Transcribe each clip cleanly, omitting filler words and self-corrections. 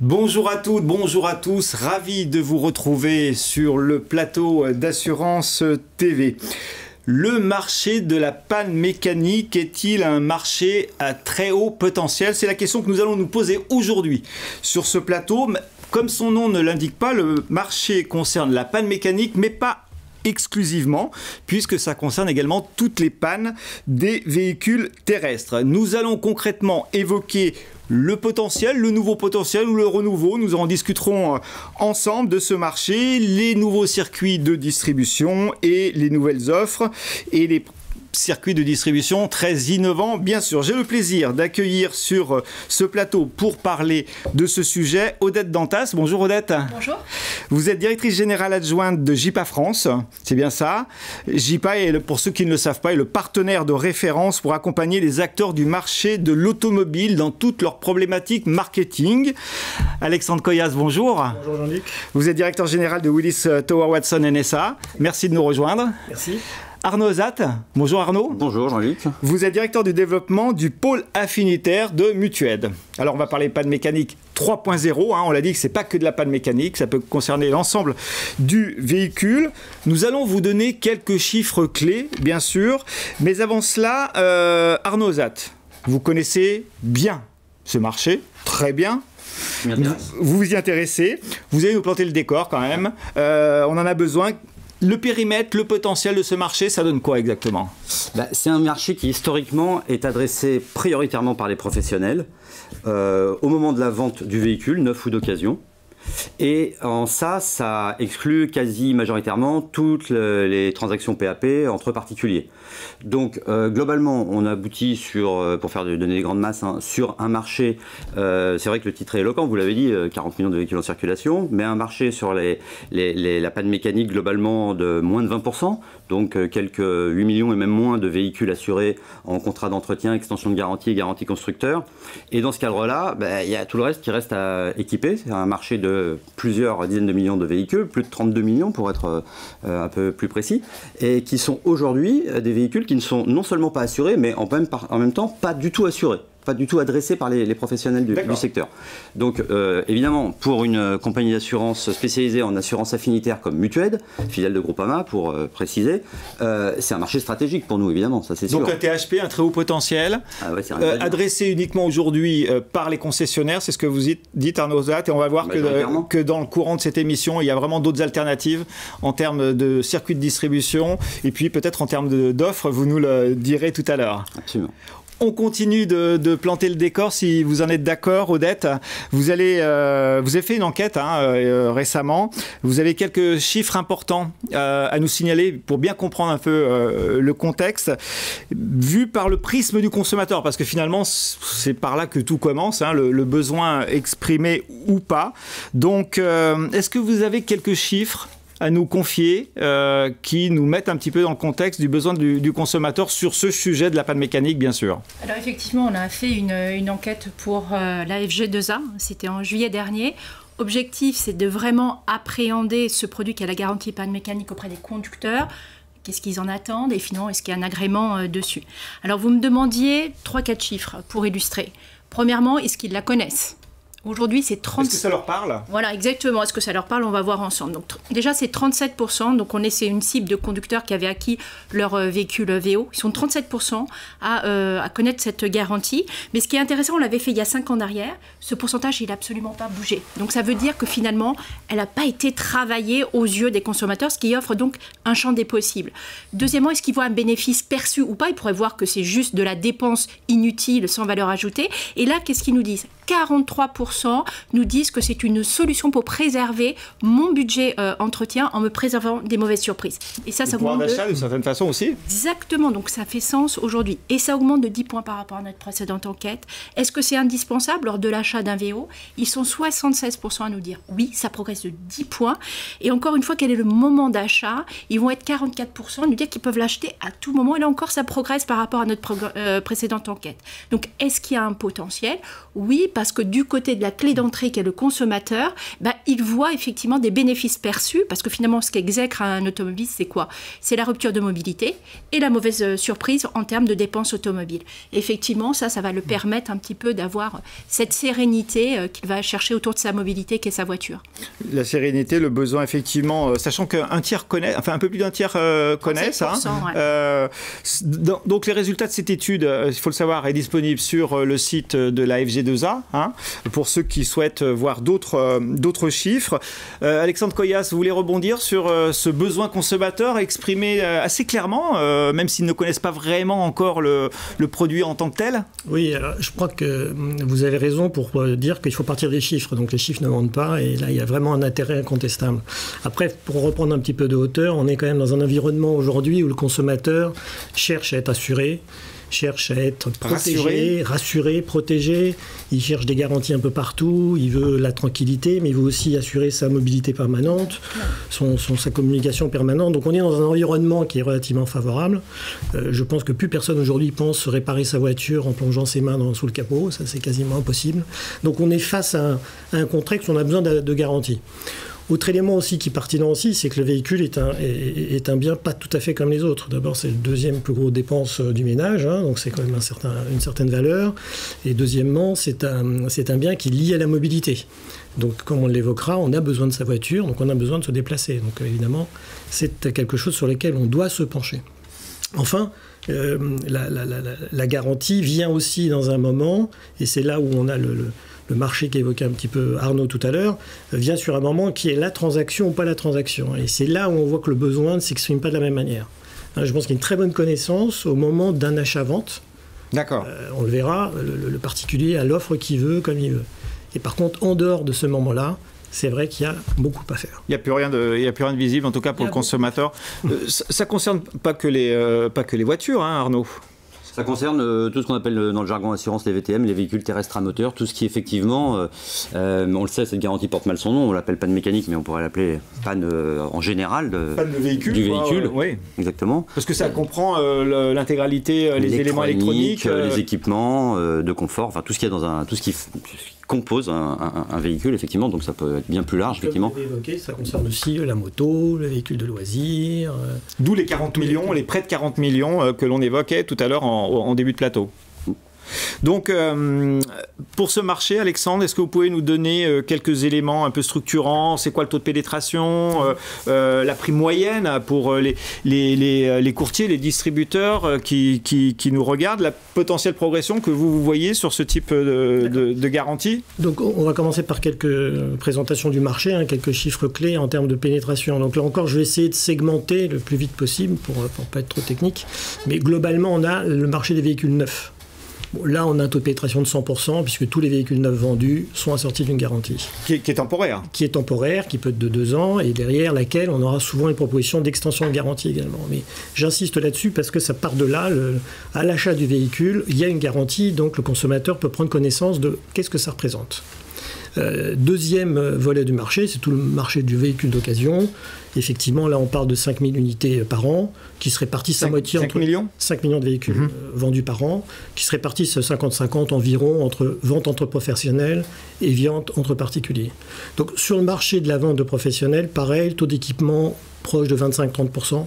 Bonjour à toutes, bonjour à tous, ravi de vous retrouver sur le plateau d'Assurance TV. Le marché de la panne mécanique est-il un marché à très haut potentiel? C'est la question que nous allons nous poser aujourd'hui sur ce plateau. Comme son nom ne l'indique pas, le marché concerne la panne mécanique, mais pas exclusivement, puisque ça concerne également toutes les pannes des véhicules terrestres. Nous allons concrètement évoquer le potentiel, le nouveau potentiel ou le renouveau. Nous en discuterons ensemble de ce marché, les nouveaux circuits de distribution et les nouvelles offres et les circuits de distribution très innovants, bien sûr. J'ai le plaisir d'accueillir sur ce plateau pour parler de ce sujet Odette Dantas. Bonjour Odette. Bonjour. Vous êtes directrice générale adjointe de JIPA France, c'est bien ça. JIPA, est, pour ceux qui ne le savent pas, est le partenaire de référence pour accompagner les acteurs du marché de l'automobile dans toutes leurs problématiques marketing. Alexandre Coyas, bonjour. Bonjour Jean-Luc. Vous êtes directeur général de Willis Towers Watson NSA. Merci de nous rejoindre. Merci. Arnaud Ozat, bonjour Arnaud. Bonjour Jean-Luc. Vous êtes directeur du développement du pôle affinitaire de Mutued. Alors on va parler panne mécanique 3.0, on l'a dit que ce n'est pas que de la panne mécanique, ça peut concerner l'ensemble du véhicule. Nous allons vous donner quelques chiffres clés, bien sûr, mais avant cela, Arnaud Ozat, vous connaissez bien ce marché, très bien. Vous vous y intéressez, vous allez nous planter le décor quand même, on en a besoin. Le périmètre, le potentiel de ce marché, ça donne quoi exactement? C'est un marché qui historiquement est adressé prioritairement par les professionnels au moment de la vente du véhicule, neuf ou d'occasion. Et en ça exclut quasi majoritairement toutes les transactions PAP entre particuliers. Donc globalement, on aboutit sur, pour donner des grandes masses, sur un marché, c'est vrai que le titre est éloquent, vous l'avez dit, 40 millions de véhicules en circulation, mais un marché sur la panne mécanique globalement de moins de 20%, donc quelques 8 millions et même moins de véhicules assurés en contrat d'entretien, extension de garantie et garantie constructeur. Et dans ce cadre-là, il y a tout le reste qui reste à équiper. C'est un marché de plusieurs dizaines de millions de véhicules, plus de 32 millions pour être un peu plus précis, et qui sont aujourd'hui des véhicules qui ne sont non seulement pas assurés, mais en même temps pas du tout assurés. Pas du tout adressé par les professionnels du secteur. Donc évidemment, pour une compagnie d'assurance spécialisée en assurance affinitaire comme Mutued, filiale de Groupama pour préciser, c'est un marché stratégique pour nous évidemment, ça c'est sûr. Donc un THP, un très haut potentiel, adressé uniquement aujourd'hui par les concessionnaires, c'est ce que vous dites Arnaud Ozat, et on va voir que dans le courant de cette émission, il y a vraiment d'autres alternatives en termes de circuits de distribution, et puis peut-être en termes d'offres, vous nous le direz tout à l'heure. Absolument. On continue de planter le décor, si vous en êtes d'accord, Odette. Vous avez fait une enquête récemment. Vous avez quelques chiffres importants à nous signaler pour bien comprendre un peu le contexte, vu par le prisme du consommateur, parce que finalement, c'est par là que tout commence, le besoin exprimé ou pas. Donc, est-ce que vous avez quelques chiffres à nous confier, qui nous mettent un petit peu dans le contexte du besoin du consommateur sur ce sujet de la panne mécanique, bien sûr? Alors effectivement, on a fait une enquête pour la FG2A, c'était en juillet dernier. Objectif, c'est de vraiment appréhender ce produit qui a la garantie panne mécanique auprès des conducteurs. Qu'est-ce qu'ils en attendent et finalement, est-ce qu'il y a un agrément dessus? Alors vous me demandiez 3-4 chiffres pour illustrer. Premièrement, est-ce qu'ils la connaissent? Aujourd'hui, c'est 30... Est-ce que ça leur parle? Voilà, exactement. Est-ce que ça leur parle? On va voir ensemble. Donc, déjà, c'est 37%. Donc, c'est une cible de conducteurs qui avaient acquis leur véhicule VO. Ils sont 37% à connaître cette garantie. Mais ce qui est intéressant, on l'avait fait il y a 5 ans d'arrière. Ce pourcentage, il n'a absolument pas bougé. Donc, ça veut dire que finalement, elle n'a pas été travaillée aux yeux des consommateurs, ce qui offre donc un champ des possibles. Deuxièmement, est-ce qu'ils voient un bénéfice perçu ou pas? Ils pourraient voir que c'est juste de la dépense inutile, sans valeur ajoutée. Et là, qu'est-ce qu'ils nous disent? 43% nous disent que c'est une solution pour préserver mon budget entretien en me préservant des mauvaises surprises. Et ça augmente d'achat d'une certaine façon aussi. Exactement, donc ça fait sens aujourd'hui. Et ça augmente de 10 points par rapport à notre précédente enquête. Est-ce que c'est indispensable lors de l'achat d'un VO? Ils sont 76% à nous dire oui, ça progresse de 10 points. Et encore une fois, quel est le moment d'achat? Ils vont être 44% à nous dire qu'ils peuvent l'acheter à tout moment. Et là encore, ça progresse par rapport à notre précédente enquête. Donc, est-ce qu'il y a un potentiel? Oui, parce que du côté de la clé d'entrée qui est le consommateur, il voit effectivement des bénéfices perçus, parce que finalement ce qu'exècre un automobiliste, c'est quoi? C'est la rupture de mobilité et la mauvaise surprise en termes de dépenses automobiles. Et effectivement, ça va le permettre un petit peu d'avoir cette sérénité qu'il va chercher autour de sa mobilité qu'est sa voiture. La sérénité, le besoin effectivement, sachant qu'un tiers connaît, enfin un peu plus d'un tiers connaît ça. Ouais. Donc les résultats de cette étude, il faut le savoir, est disponible sur le site de la FG2A, hein, pour ceux qui souhaitent voir d'autres chiffres. Alexandre Coyas, vous voulez rebondir sur ce besoin consommateur exprimé assez clairement, même s'ils ne connaissent pas vraiment encore le produit en tant que tel? Oui, alors, je crois que vous avez raison pour dire qu'il faut partir des chiffres. Donc les chiffres ne mentent pas et là il y a vraiment un intérêt incontestable. Après, pour reprendre un petit peu de hauteur, on est quand même dans un environnement aujourd'hui où le consommateur cherche à être assuré, cherche à être protégé, rassuré, protégé. Il cherche des garanties un peu partout. Il veut la tranquillité, mais il veut aussi assurer sa mobilité permanente, sa communication permanente. Donc on est dans un environnement qui est relativement favorable. Je pense que plus personne aujourd'hui pense réparer sa voiture en plongeant ses mains sous le capot. Ça, c'est quasiment impossible. Donc on est face à un contexte où on a besoin de garanties. Autre élément aussi qui est pertinent aussi, c'est que le véhicule est un bien pas tout à fait comme les autres. D'abord, c'est le deuxième plus gros dépense du ménage, hein, donc c'est quand même une certaine valeur. Et deuxièmement, c'est un bien qui est lié à la mobilité. Donc, comme on l'évoquera, on a besoin de sa voiture, donc on a besoin de se déplacer. Donc, évidemment, c'est quelque chose sur lequel on doit se pencher. Enfin, la garantie vient aussi dans un moment, et c'est là où on a le marché qu'évoquait un petit peu Arnaud tout à l'heure, vient sur un moment qui est la transaction ou pas la transaction. Et c'est là où on voit que le besoin ne s'exprime pas de la même manière. Je pense qu'il y a une très bonne connaissance au moment d'un achat-vente. D'accord. On le verra, le particulier a l'offre qu'il veut, comme il veut. Et par contre, en dehors de ce moment-là, c'est vrai qu'il y a beaucoup à faire. Il n'y a plus rien de visible, en tout cas pour le consommateur. Ça ne concerne pas que les voitures, hein, Arnaud. Ça concerne tout ce qu'on appelle dans le jargon assurance, les VTM, les véhicules terrestres à moteur, tout ce qui effectivement, on le sait, cette garantie porte mal son nom, on l'appelle panne mécanique, mais on pourrait l'appeler panne en général panne de véhicule, du véhicule. Oui. Exactement. Parce que ça comprend l'intégralité, les éléments électroniques, les équipements de confort, enfin tout ce qu'il y a tout ce qui compose un véhicule, effectivement, donc ça peut être bien plus large, effectivement. Comme vous l'avez évoqué, ça concerne aussi la moto, le véhicule de loisirs. D'où les 40 millions, les près de 40 millions que l'on évoquait tout à l'heure en début de plateau. Donc, pour ce marché, Alexandre, est-ce que vous pouvez nous donner quelques éléments un peu structurants? C'est quoi le taux de pénétration, la prime moyenne pour les courtiers, les distributeurs qui nous regardent, la potentielle progression que vous voyez sur ce type de garantie? Donc, on va commencer par quelques présentations du marché, hein, quelques chiffres clés en termes de pénétration. Donc là encore, je vais essayer de segmenter le plus vite possible pour ne pas être trop technique. Mais globalement, on a le marché des véhicules neufs. Bon, là, on a un taux de pénétration de 100%, puisque tous les véhicules neufs vendus sont assortis d'une garantie. Qui est temporaire. Qui est temporaire, qui peut être de 2 ans, et derrière laquelle on aura souvent une proposition d'extension de garantie également. Mais j'insiste là-dessus parce que ça part de là. À l'achat du véhicule, il y a une garantie, donc le consommateur peut prendre connaissance de qu'est-ce que ça représente. Deuxième volet du marché, c'est tout le marché du véhicule d'occasion. Effectivement, là, on parle de 5000 unités par an, qui se répartissent à moitié entre 5 millions de véhicules vendus par an, qui se répartissent 50-50 environ entre vente entre professionnels et vente entre particuliers. Donc, sur le marché de la vente de professionnels, pareil, taux d'équipement proche de 25-30%.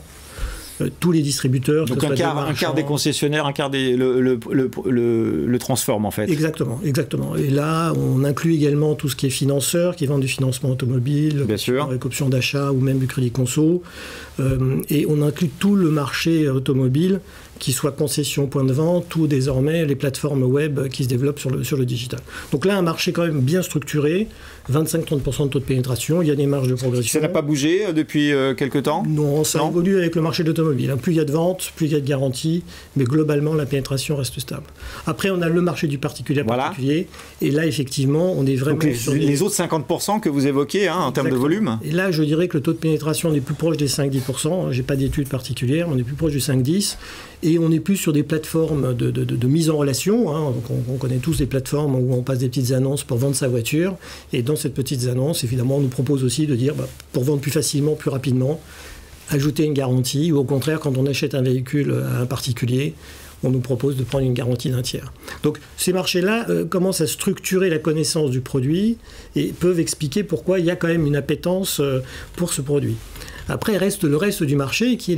Tous les distributeurs. Donc un quart des concessionnaires, un quart le transforme en fait. Exactement. Et là, on inclut également tout ce qui est financeurs, qui vendent du financement automobile, avec option d'achat ou même du crédit conso. Et on inclut tout le marché automobile, qui soit concession, point de vente, ou désormais les plateformes web qui se développent sur le digital. Donc là, un marché quand même bien structuré, 25-30% de taux de pénétration, il y a des marges de progression. Ça n'a pas bougé depuis quelques temps? Non, ça évolue avec le marché de l'automobile. Plus il y a de ventes, plus il y a de garanties, mais globalement, la pénétration reste stable. Après, on a le marché du particulier à particulier, et là, effectivement, on est vraiment... Donc les autres 50% que vous évoquez en termes de volume? Et là, je dirais que le taux de pénétration est plus proche des 5-10%. Je n'ai pas d'études particulières, on est plus proche du 5-10%. Et on est plus sur des plateformes de mise en relation. Hein. Donc on connaît tous les plateformes où on passe des petites annonces pour vendre sa voiture. Et dans ces petites annonces, évidemment, on nous propose aussi de dire, pour vendre plus facilement, plus rapidement, ajouter une garantie, ou au contraire, quand on achète un véhicule à un particulier, on nous propose de prendre une garantie d'un tiers. Donc ces marchés-là commencent à structurer la connaissance du produit et peuvent expliquer pourquoi il y a quand même une appétence pour ce produit. Après, reste le reste du marché, qui est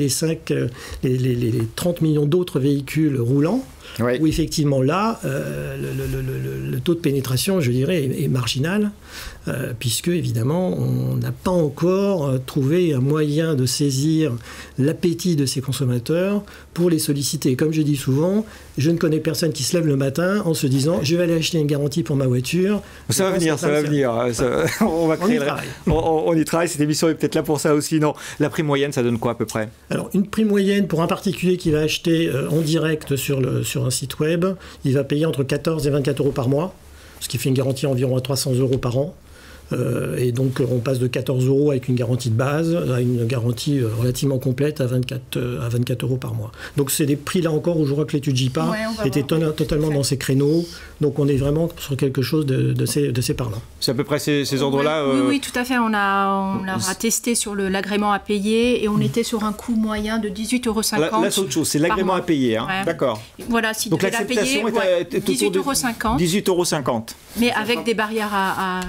les 30 millions d'autres véhicules roulants, ouais. Où effectivement là, le taux de pénétration, je dirais, est marginal, puisque évidemment, on n'a pas encore trouvé un moyen de saisir l'appétit de ces consommateurs pour les solliciter. Comme je dis souvent, je ne connais personne qui se lève le matin en se disant « je vais aller acheter une garantie pour ma voiture ». Ça va venir. On va créer on y travaille, cette émission est peut-être là pour ça aussi. Non, la prime moyenne, ça donne quoi à peu près? Alors, une prime moyenne pour un particulier qui va acheter en direct sur un site web, il va payer entre 14 et 24 euros par mois, ce qui fait une garantie environ à 300 euros par an. Et donc on passe de 14 euros avec une garantie de base à une garantie relativement complète à 24 euros par mois. Donc c'est des prix là encore où je vois que l'étude JIPA était totalement dans ces créneaux. Donc on est vraiment sur quelque chose de ces parlant. C'est à peu près ces ordres-là oui, tout à fait. On a testé sur l'agrément à payer et on était sur un coût moyen de 18,50 euros. Là c'est autre chose, c'est l'agrément à payer. Hein. Ouais. D'accord. Voilà, si tu veux la payer, 18,50 euros. 18,50 €. Mais avec des barrières à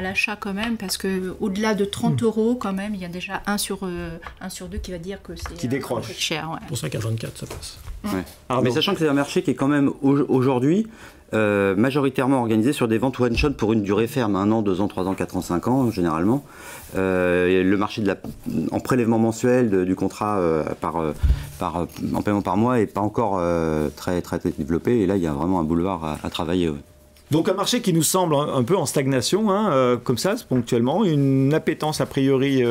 l'achat quand même, parce que au-delà de 30 euros quand même, il y a déjà 1 sur 2 qui va dire que c'est qui décroche cher. Ouais. Pour ça qu'à 24 ça passe. Ouais. Mais sachant que c'est un marché qui est quand même aujourd'hui majoritairement organisé sur des ventes one shot pour une durée ferme, 1 an, 2 ans, 3 ans, 4 ans, 5 ans généralement. Le marché en prélèvement mensuel du contrat en paiement par mois n'est pas encore très développé, et là il y a vraiment un boulevard à travailler. Ouais. Donc un marché qui nous semble un peu en stagnation, comme ça, ponctuellement, une appétence a priori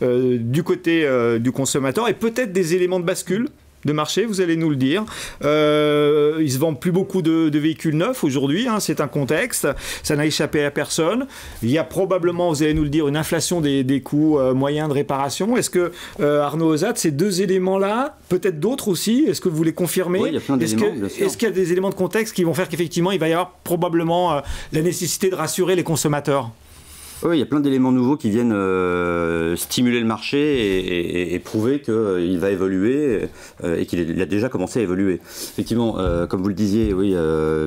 du côté du consommateur et peut-être des éléments de bascule de marché, vous allez nous le dire. Il se vend plus beaucoup de véhicules neufs aujourd'hui, c'est un contexte, ça n'a échappé à personne. Il y a probablement, vous allez nous le dire, une inflation des coûts moyens de réparation. Est-ce que, Arnaud Ozat, ces deux éléments-là, peut-être d'autres aussi, est-ce que vous les confirmez? Oui, il y a plein d'éléments, bien sûr. Est-ce qu'il y a des éléments de contexte qui vont faire qu'effectivement, il va y avoir probablement la nécessité de rassurer les consommateurs? Oui, il y a plein d'éléments nouveaux qui viennent stimuler le marché et prouver qu'il va évoluer et qu'il a déjà commencé à évoluer. Effectivement, comme vous le disiez, oui,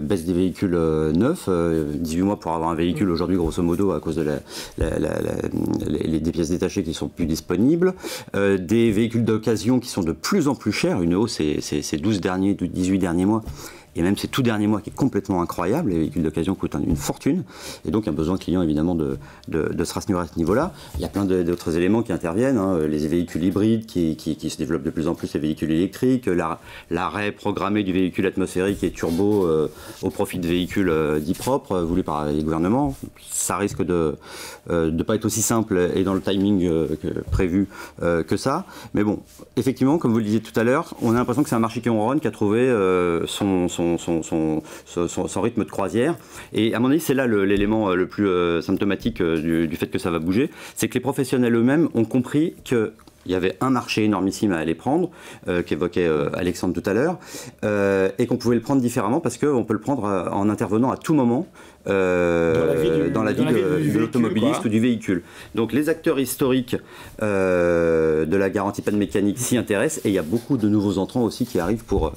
baisse des véhicules neufs, 18 mois pour avoir un véhicule aujourd'hui grosso modo à cause de des pièces détachées qui sont plus disponibles, des véhicules d'occasion qui sont de plus en plus chers, une hausse ces 18 derniers mois. Et même ces tout derniers mois qui est complètement incroyable, les véhicules d'occasion coûtent une fortune, et donc un besoin client évidemment de se rassurer à ce niveau-là. Il y a plein d'autres éléments qui interviennent, les véhicules hybrides qui se développent de plus en plus, les véhicules électriques, l'arrêt programmé du véhicule atmosphérique et turbo au profit de véhicules dits propres, voulus par les gouvernements. Ça risque de ne pas être aussi simple et dans le timing prévu que ça. Mais bon, effectivement, comme vous le disiez tout à l'heure, on a l'impression que c'est un marché qui ronronne, qui a trouvé son rythme de croisière. Et à mon avis, c'est là l'élément le plus symptomatique du fait que ça va bouger. C'est que les professionnels eux-mêmes ont compris qu'il y avait un marché énormissime à aller prendre, qu'évoquait Alexandre tout à l'heure, et qu'on pouvait le prendre différemment parce qu'on peut le prendre en intervenant à tout moment dans la vie de l'automobiliste ou du véhicule. Donc les acteurs historiques de la garantie panne mécanique s'y intéressent, et il y a beaucoup de nouveaux entrants aussi qui arrivent pour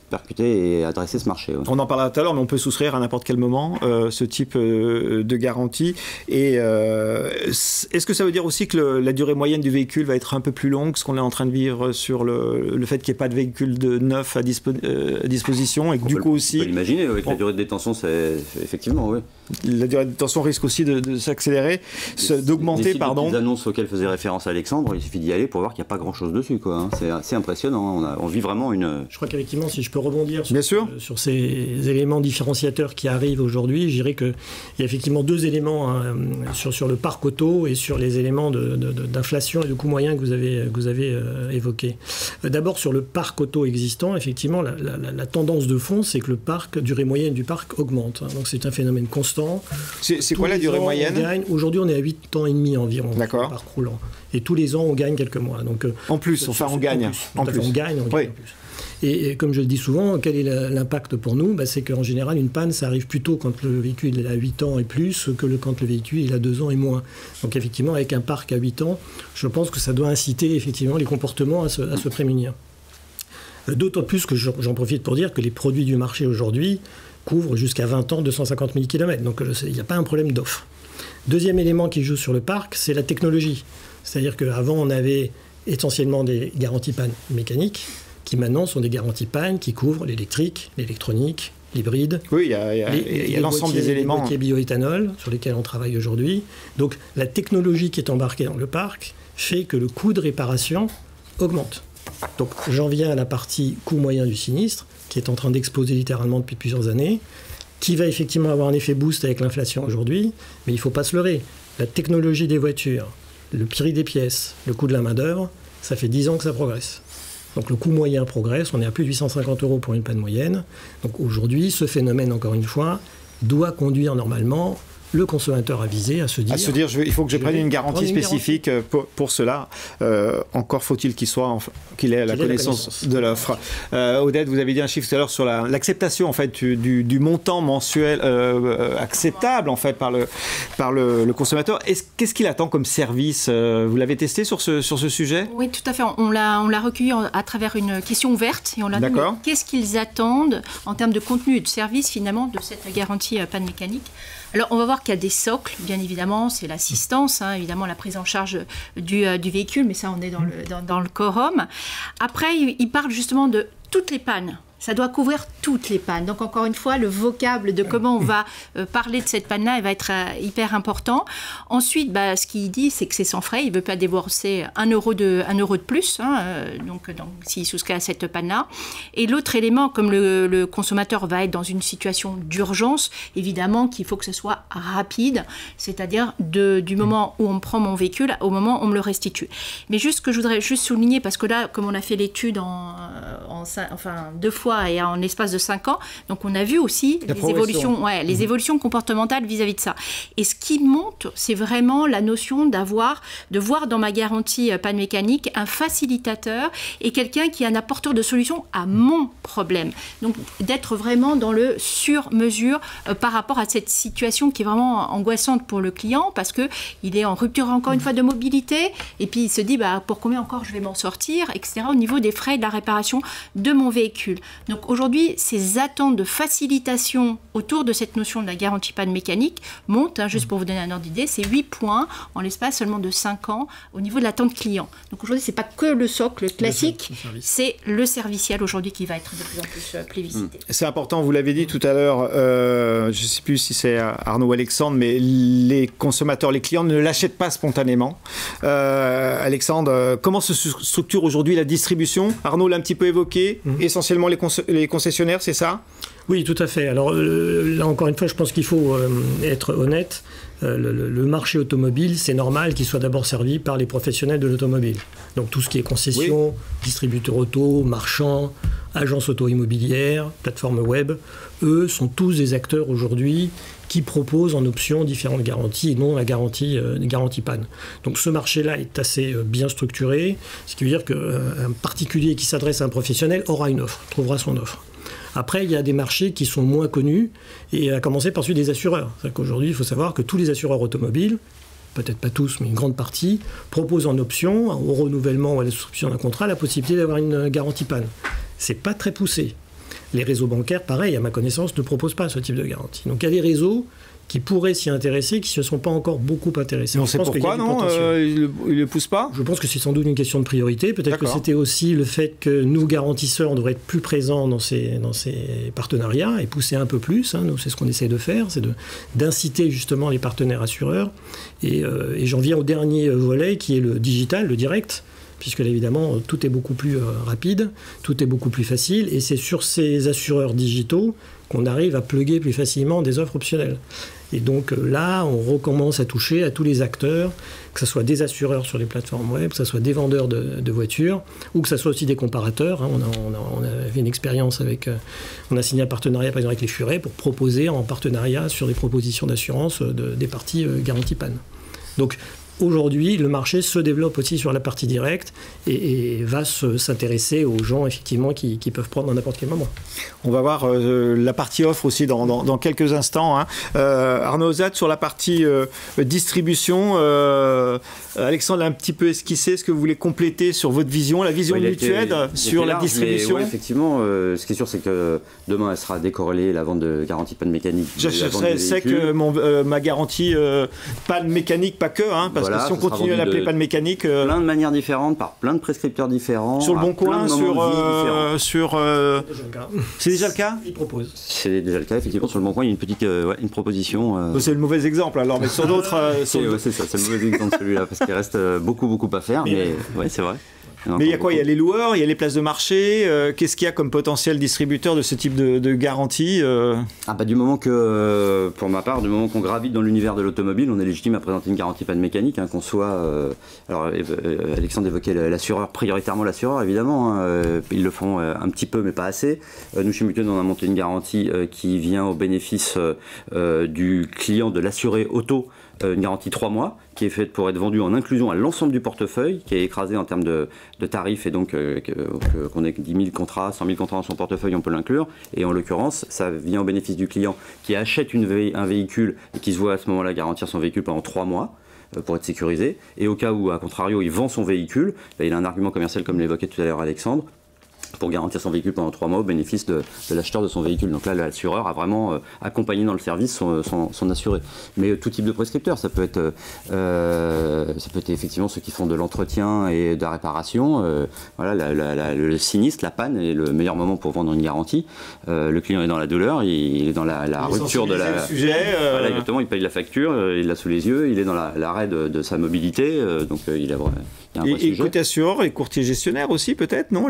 percuter et adresser ce marché. Ouais. On en parlera tout à l'heure, mais on peut souscrire à n'importe quel moment ce type de garantie. Et est-ce que ça veut dire aussi que la durée moyenne du véhicule va être un peu plus longue, ce qu'on est en train de vivre sur le fait qu'il n'y ait pas de véhicule neuf à disposition, et que du coup aussi... On peut l'imaginer, avec la durée de détention, c'est effectivement... Oui. La durée de détention risque aussi de s'accélérer, d'augmenter, pardon. Les annonces auxquelles faisait référence Alexandre, il suffit d'y aller pour voir qu'il n'y a pas grand-chose dessus, quoi. C'est assez impressionnant. On vit vraiment une... Je crois qu'effectivement, si je peux rebondir sur ces éléments différenciateurs qui arrivent aujourd'hui, je dirais qu'il y a effectivement deux éléments sur le parc auto et sur les éléments d'inflation et de coûts moyens que vous avez évoqués. D'abord, sur le parc auto existant, effectivement, la tendance de fond, c'est que la durée moyenne du parc augmente. Donc c'est un phénomène constant. C'est quoi la durée moyenne? Aujourd'hui, on est à 8 ans et demi environ. D'accord. Parc roulant. Et tous les ans, on gagne quelques mois. Donc, en plus, on gagne. On gagne en plus. Et comme je le dis souvent, quel est l'impact pour nous? C'est qu'en général, une panne, ça arrive plutôt quand le véhicule est à 8 ans et plus que quand le véhicule est à 2 ans et moins. Donc effectivement, avec un parc à 8 ans, je pense que ça doit inciter effectivement les comportements à se prémunir. D'autant plus que j'en profite pour dire que les produits du marché aujourd'hui couvrent jusqu'à 20 ans, 250 000 km. Donc il n'y a pas un problème d'offre. Deuxième élément qui joue sur le parc, c'est la technologie. C'est-à-dire qu'avant, on avait essentiellement des garanties panne mécaniques, qui maintenant sont des garanties panne qui couvrent l'électrique, l'électronique, l'hybride. Oui, il y a l'ensemble des éléments. Les boîtiers bioéthanol sur lesquels on travaille aujourd'hui. Donc la technologie qui est embarquée dans le parc fait que le coût de réparation augmente. Donc j'en viens à la partie coût moyen du sinistre, qui est en train d'exploser littéralement depuis plusieurs années, qui va effectivement avoir un effet boost avec l'inflation aujourd'hui, mais il ne faut pas se leurrer. La technologie des voitures, le prix des pièces, le coût de la main-d'œuvre, ça fait 10 ans que ça progresse. Donc le coût moyen progresse, on est à plus de 850 € pour une panne moyenne. Donc aujourd'hui, ce phénomène, encore une fois, doit conduire normalement le consommateur avisé à se dire... il faut que je prenne une garantie spécifique pour cela. Encore faut-il qu'il ait la connaissance de l'offre. Odette, vous avez dit un chiffre tout à l'heure sur l'acceptation en fait, du montant mensuel acceptable en fait, par le consommateur. Qu'est-ce qu'il attend comme service? Vous l'avez testé sur ce sujet? Oui, tout à fait. On l'a recueilli à travers une question ouverte et on l'a demandé qu'est-ce qu'ils attendent en termes de contenu et de service finalement de cette garantie panne mécanique. Alors, on va voir qu'il y a des socles, bien évidemment, c'est l'assistance, évidemment la prise en charge du véhicule, mais ça, on est dans le quorum. Après, il parle justement de toutes les pannes. Ça doit couvrir toutes les pannes. Donc, encore une fois, le vocable de comment on va parler de cette panne-là, il va être hyper important. Ensuite, ce qu'il dit, c'est que c'est sans frais. Il ne veut pas débourser 1 euro de plus, donc s'il souscrit à cette panne-là. Et l'autre élément, comme le consommateur va être dans une situation d'urgence, évidemment qu'il faut que ce soit rapide, c'est-à-dire du moment où on prend mon véhicule au moment où on me le restitue. Mais juste ce que je voudrais juste souligner, parce que là, comme on a fait l'étude en 2 fois, et en l'espace de 5 ans. Donc, on a vu aussi les évolutions comportementales vis-à-vis de ça. Et ce qui monte, c'est vraiment la notion de voir dans ma garantie panne mécanique un facilitateur et quelqu'un qui est un apporteur de solutions à mon problème. Donc, d'être vraiment dans le sur-mesure par rapport à cette situation qui est vraiment angoissante pour le client parce qu'il est en rupture encore une fois de mobilité et puis il se dit pour combien encore je vais m'en sortir, etc. au niveau des frais de la réparation de mon véhicule. Donc aujourd'hui, ces attentes de facilitation autour de cette notion de la garantie panne mécanique montent, juste pour vous donner un ordre d'idée, c'est 8 points en l'espace seulement de 5 ans au niveau de l'attente client. Donc aujourd'hui, ce n'est pas que le socle classique, c'est le serviciel aujourd'hui qui va être de plus en plus plébiscité. C'est important, vous l'avez dit tout à l'heure, je ne sais plus si c'est Arnaud ou Alexandre, mais les consommateurs, les clients ne l'achètent pas spontanément. Alexandre, comment se structure aujourd'hui la distribution? Arnaud l'a un petit peu évoqué, essentiellement les concessionnaires, c'est ça? Oui, tout à fait. Alors là, encore une fois, je pense qu'il faut être honnête. Le marché automobile, c'est normal qu'il soit d'abord servi par les professionnels de l'automobile. Donc tout ce qui est concession, distributeurs auto, marchands, agences auto-immobilières, plateformes web, eux sont tous des acteurs aujourd'hui qui proposent en option différentes garanties et non la garantie panne. Donc ce marché-là est assez bien structuré, ce qui veut dire qu'un particulier qui s'adresse à un professionnel aura une offre, trouvera son offre. Après, il y a des marchés qui sont moins connus, et à commencer par celui des assureurs. C'est-à-dire qu'aujourd'hui, il faut savoir que tous les assureurs automobiles, peut-être pas tous, mais une grande partie, proposent en option, au renouvellement ou à la souscription d'un contrat, la possibilité d'avoir une garantie panne. C'est pas très poussé. Les réseaux bancaires, pareil, à ma connaissance, ne proposent pas ce type de garantie. Donc il y a des réseaux qui pourraient s'y intéresser, qui ne se sont pas encore beaucoup intéressés. On sait pourquoi, non ils ne le poussent pas? Je pense que c'est sans doute une question de priorité. Peut-être que c'était aussi le fait que nous, garantisseurs, on devrait être plus présents dans ces partenariats et pousser un peu plus. Nous, c'est ce qu'on essaie de faire, c'est d'inciter justement les partenaires assureurs. Et j'en viens au dernier volet, qui est le digital, le direct, puisque là, évidemment, tout est beaucoup plus rapide, tout est beaucoup plus facile. Et c'est sur ces assureurs digitaux qu'on arrive à plugger plus facilement des offres optionnelles. Et donc là, on recommence à toucher à tous les acteurs, que ce soit des assureurs sur les plateformes web, que ce soit des vendeurs de voitures, ou que ce soit aussi des comparateurs. On a fait une expérience on a signé un partenariat par exemple avec les Furets pour proposer en partenariat sur des propositions d'assurance des parties garantie panne. Donc aujourd'hui, le marché se développe aussi sur la partie directe et va s'intéresser aux gens effectivement qui peuvent prendre à n'importe quel moment. On va voir la partie offre aussi dans quelques instants. Hein. Arnaud Ozat, sur la partie distribution, Alexandre a un petit peu esquissé. Est-ce que vous voulez compléter sur votre vision, la vision de Mutued sur la distribution? Ouais, effectivement, ce qui est sûr, c'est que demain, elle sera décorrélée, la vente de garantie panne mécanique. Je sais que ma garantie panne mécanique, pas que, hein, parce que si on continue à l'appeler panne mécanique... plein de manières différentes, par plein de prescripteurs différents. Sur le Bon Coin, c'est déjà le cas? Il propose. C'est déjà le cas, effectivement. Sur le Bon Coin, il y a une petite une proposition. C'est le mauvais exemple, alors, mais sur d'autres... c'est ça, c'est le mauvais exemple celui-là, parce qu'il reste beaucoup à faire, mais ouais, c'est vrai. Mais il y a quoi? Il y a les loueurs, il y a les places de marché. Qu'est-ce qu'il y a comme potentiel distributeur de ce type de garantie? Du moment que, pour ma part, du moment qu'on gravite dans l'univers de l'automobile, on est légitime à présenter une garantie panne mécanique, hein, qu'on soit... alors, Alexandre évoquait l'assureur, prioritairement l'assureur, évidemment. Hein, ils le font un petit peu, mais pas assez. Nous, chez Mutued, on a monté une garantie qui vient au bénéfice du client, de l'assuré auto, une garantie 3 mois, qui est faite pour être vendue en inclusion à l'ensemble du portefeuille, qui est écrasé en termes de tarifs, et donc qu'on ait 10 000 contrats, 100 000 contrats dans son portefeuille, on peut l'inclure. Et en l'occurrence, ça vient au bénéfice du client qui achète un véhicule et qui se voit à ce moment-là garantir son véhicule pendant 3 mois. Pour être sécurisé. Et au cas où, à contrario, il vend son véhicule, il a un argument commercial, comme l'évoquait tout à l'heure Alexandre, pour garantir son véhicule pendant 3 mois au bénéfice de l'acheteur de son véhicule. Donc là, l'assureur a vraiment accompagné dans le service son assuré. Mais tout type de prescripteur, ça peut être effectivement ceux qui font de l'entretien et de la réparation. Le sinistre, la panne est le meilleur moment pour vendre une garantie. Le client est dans la douleur, il est dans la rupture de la... sujet, Voilà, exactement, il paye la facture, il l'a sous les yeux, il est dans l'arrêt de sa mobilité, donc il a un vrai sujet. Et côté assureur et courtier gestionnaire aussi, peut-être, non?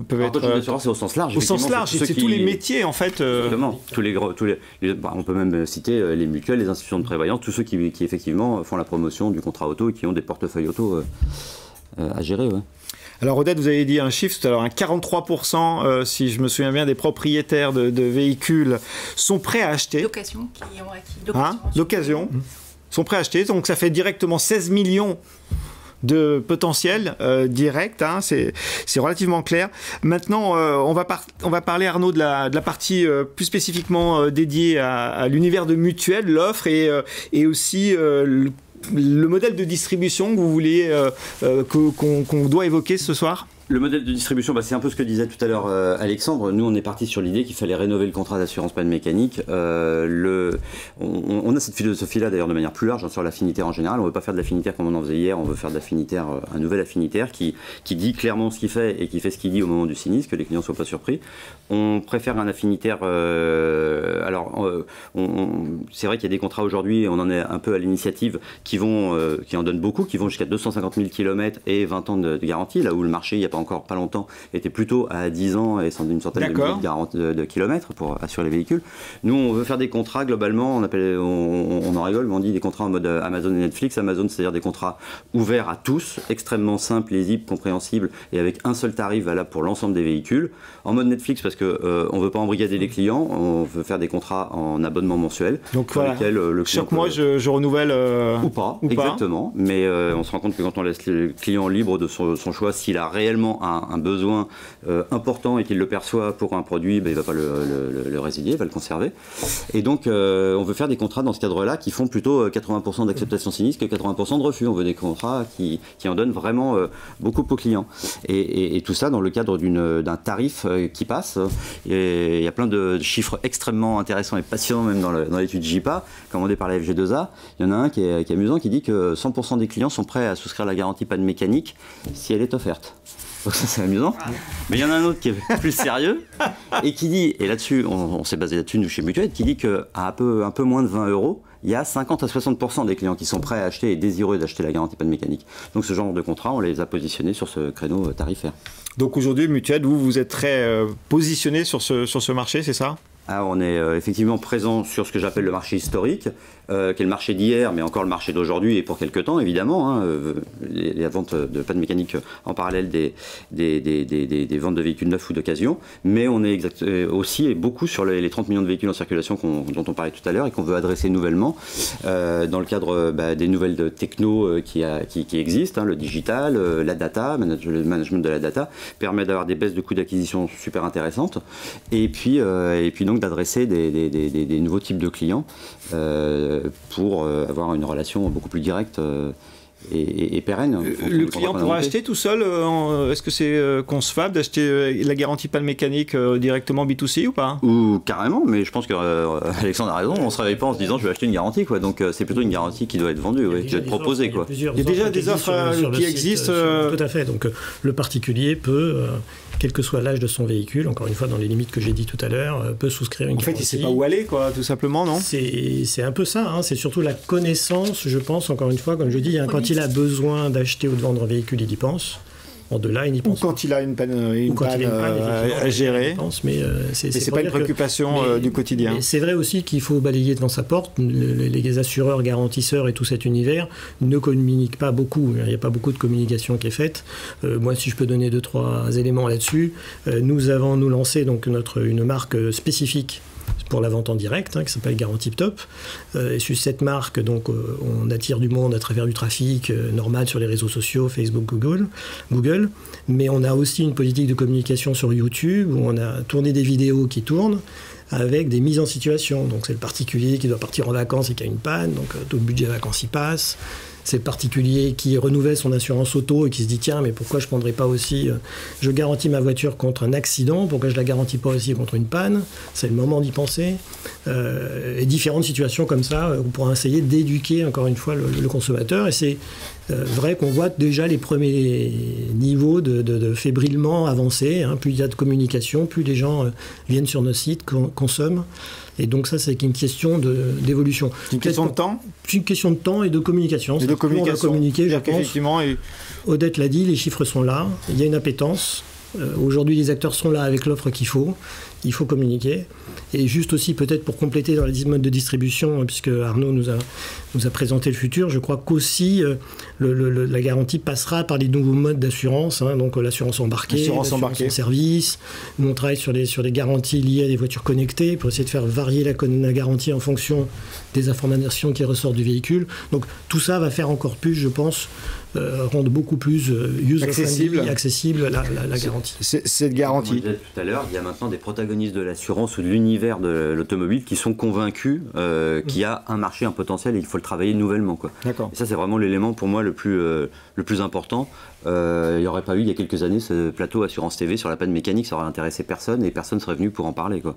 Peuvent être... c'est au sens large. Au sens large, c'est tous les métiers, en fait. Exactement. On peut même citer les mutuelles, les institutions de prévoyance, tous ceux qui effectivement font la promotion du contrat auto et qui ont des portefeuilles auto à gérer. Ouais. Alors Odette, vous avez dit un chiffre tout à l'heure, 43%, si je me souviens bien, des propriétaires de véhicules sont prêts à acheter. D'occasion, qui ont acquis d'occasion, sont prêts à acheter. Donc ça fait directement 16 millions de potentiel direct, hein, c'est relativement clair. Maintenant, on va parler, Arnaud, de la partie plus spécifiquement dédiée à l'univers de Mutued, l'offre et aussi le modèle de distribution que vous voulez qu'on doit évoquer ce soir. Le modèle de distribution, c'est un peu ce que disait tout à l'heure Alexandre. Nous, on est parti sur l'idée qu'il fallait rénover le contrat d'assurance panne mécanique. On a cette philosophie-là, d'ailleurs, de manière plus large, sur l'affinitaire en général. On ne veut pas faire de l'affinitaire comme on en faisait hier, on veut faire de l'affinitaire, un nouvel affinitaire qui dit clairement ce qu'il fait et qui fait ce qu'il dit au moment du sinistre, que les clients ne soient pas surpris. On préfère un affinitaire... c'est vrai qu'il y a des contrats aujourd'hui, on en est un peu à l'initiative, qui en donnent beaucoup, qui vont jusqu'à 250 000 km et 20 ans de garantie, là où le marché, il n'y a pas longtemps, était plutôt à 10 ans et une centaine de milliers de kilomètres pour assurer les véhicules. Nous, on veut faire des contrats, globalement, on en rigole, mais on dit des contrats en mode Amazon et Netflix. Amazon, c'est-à-dire des contrats ouverts à tous, extrêmement simples, lisibles, compréhensibles, et avec un seul tarif valable pour l'ensemble des véhicules. En mode Netflix, parce qu'on ne veut pas embrigader les clients, on veut faire des contrats en abonnement mensuel. Donc voilà, chaque mois, je renouvelle... Ou pas, exactement. Mais on se rend compte que quand on laisse le client libre de son choix, s'il a réellement un besoin important et qu'il le perçoit pour un produit, il ne va pas le résilier, il va le conserver. Et donc, on veut faire des contrats dans ce cadre-là qui font plutôt 80% d'acceptation sinistre que 80% de refus. On veut des contrats qui en donnent vraiment beaucoup aux clients. Et tout ça dans le cadre d'un tarif qui passe. Et il y a plein de chiffres extrêmement intéressants et passionnants, même dans l'étude JPA, commandée par la FG2A. Il y en a un qui est amusant, qui dit que 100% des clients sont prêts à souscrire la garantie panne mécanique si elle est offerte. Donc ça, c'est amusant. Mais il y en a un autre qui est plus sérieux et qui dit, et là-dessus, on s'est basé là-dessus, nous, chez Mutued, qui dit qu'à un peu moins de 20 €, il y a 50 à 60% des clients qui sont prêts à acheter et désireux d'acheter la garantie panne mécanique. Donc ce genre de contrat, on les a positionnés sur ce créneau tarifaire. Donc aujourd'hui, Mutued, vous êtes très positionné sur ce marché, c'est ça ? On est effectivement présent sur ce que j'appelle le marché historique, qui est le marché d'hier, mais encore le marché d'aujourd'hui et pour quelques temps, évidemment. Les ventes de panne mécanique en parallèle des ventes de véhicules neufs ou d'occasion. Mais on est aussi et beaucoup sur les 30 millions de véhicules en circulation dont on parlait tout à l'heure et qu'on veut adresser nouvellement dans le cadre des nouvelles techno qui existent. Le digital, la data, le management de la data, permet d'avoir des baisses de coûts d'acquisition super intéressantes. Et puis donc d'adresser des nouveaux types de clients pour avoir une relation beaucoup plus directe et pérenne. Le client pourra acheter tout seul est-ce que c'est concevable d'acheter la garantie panne mécanique directement B2C ou pas? Ou carrément, mais je pense que Alexandre a raison, on ne se réveille pas en se disant je vais acheter une garantie, quoi. Donc c'est plutôt une garantie qui doit être vendue, qui doit être proposée, quoi. Il y a déjà des offres qui existent. Tout à fait, donc le particulier peut, quel que soit l'âge de son véhicule, encore une fois dans les limites que j'ai dit tout à l'heure, peut souscrire une garantie. En fait, il ne sait pas où aller, quoi, tout simplement, non? C'est un peu ça, c'est surtout la connaissance, je pense, encore une fois, comme je dis, quand il a besoin d'acheter ou de vendre un véhicule, il y pense. Au-delà, il n'y pense pas. Ou quand il a une panne à gérer. Mais c'est pas une préoccupation du quotidien. C'est vrai aussi qu'il faut balayer devant sa porte. Les assureurs, garantisseurs et tout cet univers ne communiquent pas beaucoup. Il n'y a pas beaucoup de communication qui est faite. Moi, si je peux donner 2-3 éléments là-dessus, nous avons lancé donc une marque spécifique pour la vente en direct, qui s'appelle GarantiPtop. Et sur cette marque, donc, on attire du monde à travers du trafic normal sur les réseaux sociaux, Facebook, Google. Mais on a aussi une politique de communication sur YouTube où on a tourné des vidéos qui tournent avec des mises en situation. Donc c'est le particulier qui doit partir en vacances et qui a une panne, donc tout le budget vacances y passe. C'est le particulier qui renouvelle son assurance auto et qui se dit tiens, mais pourquoi je ne prendrais pas aussi, je garantis ma voiture contre un accident, pourquoi je ne la garantis pas aussi contre une panne? C'est le moment d'y penser. Et différentes situations comme ça, on pourra essayer d'éduquer encore une fois le consommateur. Et c'est vrai qu'on voit déjà les premiers niveaux de fébrilement avancés. Plus il y a de communication, plus les gens viennent sur nos sites, consomment. Et donc ça, c'est une question d'évolution. C'est une question de temps? C'est une question de temps et de communication. Et de communication. On va communiquer, je pense. Et... Odette l'a dit, les chiffres sont là. Il y a une appétence. Aujourd'hui, les acteurs sont là avec l'offre qu'il faut. Il faut communiquer. Et juste aussi, peut-être pour compléter dans les modes de distribution, puisque Arnaud nous a présenté le futur, je crois qu'aussi la garantie passera par les nouveaux modes d'assurance, donc l'assurance embarquée, l'assurance en service. Nous, on travaille sur des garanties liées à des voitures connectées pour essayer de faire varier la garantie en fonction des informations qui ressortent du véhicule. Donc tout ça va faire encore plus, je pense, rendre beaucoup plus user-friendly, accessible la garantie. Cette garantie. Comme on disait tout à l'heure, il y a maintenant des protagonistes de l'assurance ou de l'univers de l'automobile qui sont convaincus qu'il y a un marché, un potentiel et il faut le travailler nouvellement, quoi. D'accord. Et ça, c'est vraiment l'élément pour moi le plus important. Il n'y aurait pas eu il y a quelques années ce plateau Assurance TV sur la panne mécanique, ça aurait intéressé personne et personne ne serait venu pour en parler, quoi.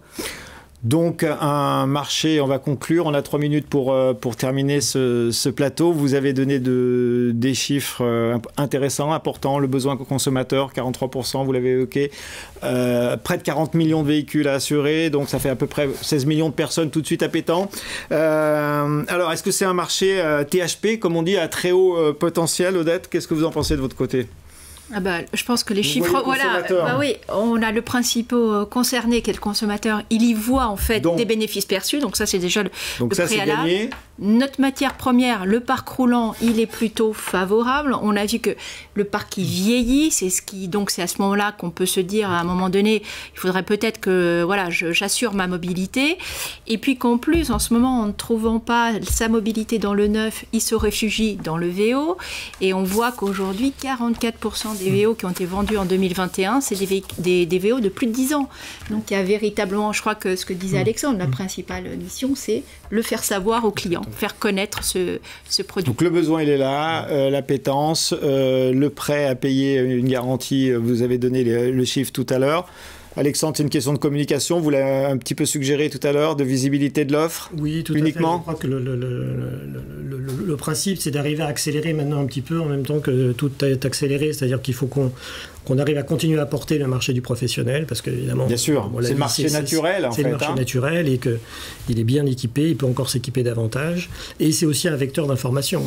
Donc un marché, on va conclure, on a 3 minutes pour terminer ce plateau. Vous avez donné des chiffres intéressants, importants, le besoin consommateur, 43%, vous l'avez évoqué, près de 40 millions de véhicules à assurer, donc ça fait à peu près 16 millions de personnes tout de suite appétant. Alors est-ce que c'est un marché THP, comme on dit, à très haut potentiel, Odette? Qu'est-ce que vous en pensez de votre côté? Je pense que les chiffres, oui, on a le principal concerné qui est le consommateur, il y voit en fait des bénéfices perçus, donc ça c'est déjà le préalable. Gagné. Notre matière première, le parc roulant, il est plutôt favorable. On a vu que le parc qui vieillit, donc c'est à ce moment-là qu'on peut se dire à un moment donné, il faudrait peut-être que j'assure ma mobilité. Et puis qu'en plus, en ce moment, en ne trouvant pas sa mobilité dans le neuf, il se réfugie dans le VO. Et on voit qu'aujourd'hui, 44% des VO qui ont été vendus en 2021, c'est des VO de plus de 10 ans. Donc il y a véritablement, je crois que ce que disait Alexandre, la principale mission, c'est le faire savoir aux clients, faire connaître ce produit. Donc le besoin, il est là, l'appétence, le prêt à payer une garantie, vous avez donné le chiffre tout à l'heure. Alexandre, c'est une question de communication, vous l'avez un petit peu suggéré tout à l'heure, de visibilité de l'offre. Oui, tout uniquement. À fait. Je crois que le principe, c'est d'arriver à accélérer maintenant un petit peu en même temps que tout est accéléré, c'est-à-dire qu'il faut qu'on arrive à continuer à porter le marché du professionnel, parce que évidemment, bien sûr, c'est le marché naturel. C'est le marché naturel et qu'il est bien équipé, il peut encore s'équiper davantage. Et c'est aussi un vecteur d'information.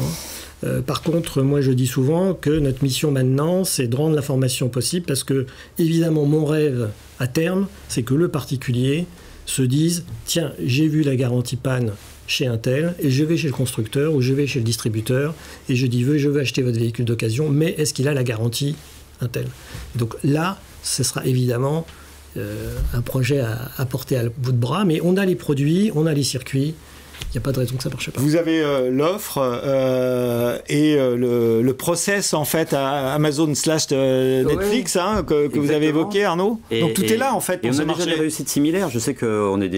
Par contre, moi je dis souvent que notre mission maintenant, c'est de rendre l'information possible, parce que évidemment mon rêve à terme, c'est que le particulier se disent tiens, j'ai vu la garantie panne chez un tel, et je vais chez le constructeur ou je vais chez le distributeur et je dis je veux acheter votre véhicule d'occasion, mais est-ce qu'il a la garantie un tel? Donc là, ce sera évidemment un projet à porter à bout de bras, mais on a les produits, on a les circuits. Il n'y a pas de raison que ça ne marche pas. Vous avez l'offre et le process en fait à Amazon / Netflix que vous avez évoqué, Arnaud. Donc tout est là en fait pour ce marché. On a déjà des réussites similaires. Je sais qu'on est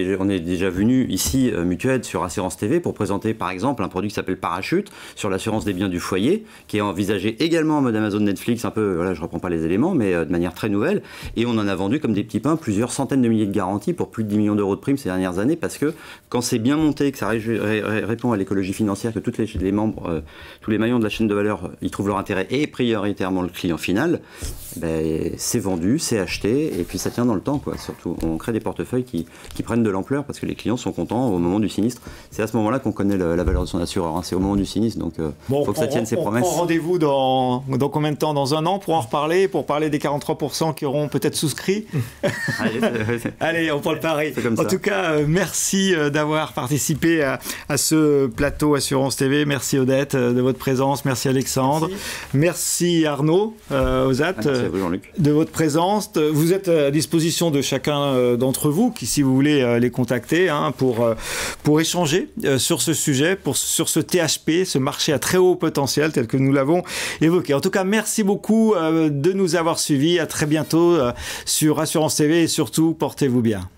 déjà venu ici Mutuaide sur Assurance TV pour présenter par exemple un produit qui s'appelle Parachute sur l'assurance des biens du foyer, qui est envisagé également en mode Amazon Netflix, un peu, voilà, je ne reprends pas les éléments, mais de manière très nouvelle. Et on en a vendu comme des petits pains plusieurs centaines de milliers de garanties pour plus de 10 millions d'euros de primes ces dernières années, parce que quand c'est bien monté, que ça répond à l'écologie financière, que tous les membres, tous les maillons de la chaîne de valeur y trouvent leur intérêt, et prioritairement le client final, c'est vendu, c'est acheté, et puis ça tient dans le temps, quoi. Surtout, on crée des portefeuilles qui prennent de l'ampleur parce que les clients sont contents au moment du sinistre. C'est à ce moment-là qu'on connaît la valeur de son assureur, hein. C'est au moment du sinistre, donc il faut que ça tienne ses promesses. On prend rendez-vous dans combien de temps? Dans un an pour en reparler, pour parler des 43% qui auront peut-être souscrit. Allez, on prend le pari. En tout cas, merci d'avoir participé à ce plateau Assurance TV. Merci Odette de votre présence. Merci Alexandre. Merci Arnaud Ozat de votre présence. Vous êtes à disposition de chacun d'entre vous qui, si vous voulez les contacter pour échanger sur ce sujet, sur ce THP, ce marché à très haut potentiel tel que nous l'avons évoqué. En tout cas, merci beaucoup de nous avoir suivis. À très bientôt sur Assurance TV et surtout, portez-vous bien.